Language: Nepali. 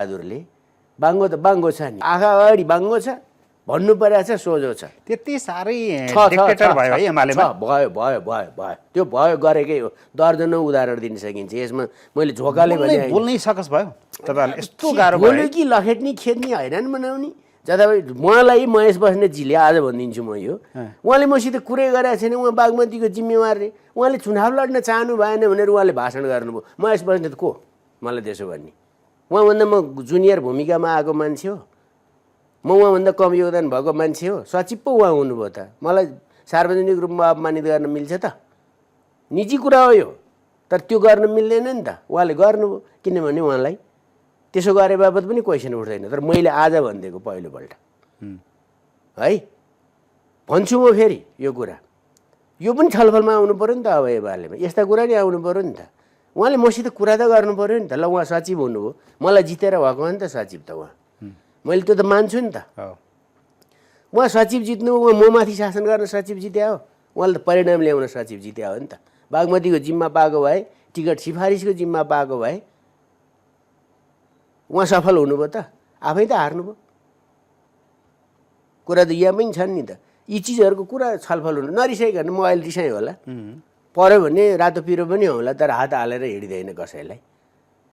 बहादुरले बाङ्गो त बाङ्गो छ नि, आँखा अगाडि बाङ्गो छ, भन्नु परेको छ, सोझो छ। त्यति साह्रै डिक्टेटर भयो है एमालेमा? भयो भयो भयो भयो त्यो भयो, गरेकै हो। दर्जनौँ उदाहरण दिन सकिन्छ यसमा। मैले झोकाले भने बोल्नै सकस भयो तपाईँहरूले? यस्तो गाह्रो बोल्यो कि लखेट्ने खेद्ने हैरान बनाउने। जताभाइ उहाँलाई महेश बस्नेतजीले आज भनिदिन्छु म यो, उहाँले मसित कुरै गरेको छैन, उहाँ बागमतीको जिम्मेवार रे। उहाँले चुनाव लड्न चाहनु भएन भनेर उहाँले भाषण गर्नुभयो। महेश बस्नेत को मलाई त्यसो भन्ने? उहाँभन्दा म जुनियर भूमिकामा आएको मान्छे हो, म उहाँभन्दा कम योगदान भएको मान्छे हो, सचिव पो उहाँ हुनुभयो त। मलाई सार्वजनिक रूपमा अपमानित गर्न मिल्छ त? निजी कुरा हो यो, तर त्यो गर्न मिल्दैन नि त। उहाँले गर्नुभयो, किनभने उहाँलाई त्यसो गरे बापत पनि क्वेसन उठ्दैन। तर मैले आज भनिदिएको पहिलोपल्ट है, भन्छु म फेरि यो कुरा, यो पनि छलफलमा आउनु पऱ्यो नि त। अब एमालेमा यस्ता कुरा नि आउनु पऱ्यो नि त। उहाँले मसित कुरा त गर्नु पऱ्यो नि त। ल उहाँ सचिव हुनुभयो, मलाई जितेर भएको हो नि त सचिव त उहाँ, मैले त्यो त मान्छु नि त। उहाँ सचिव जित्नु, उहाँ म माथि शासन गर्न सचिव जित्या हो, उहाँले त परिणाम ल्याउन सचिव जित्या हो नि त। बागमतीको जिम्मा पाएको भए, टिकट सिफारिसको जिम्मा पाएको भए उहाँ सफल हुनुभयो त? आफै त हार्नुभयो। कुरा त यहाँ पनि छन् नि त। यी चिजहरूको कुरा छलफल हुनु नरिसाइकन। म अहिले रिसाएँ होला, पऱ्यो भने रातो पिरो पनि होला, तर हात हालेर हिँडिँदैन कसैलाई।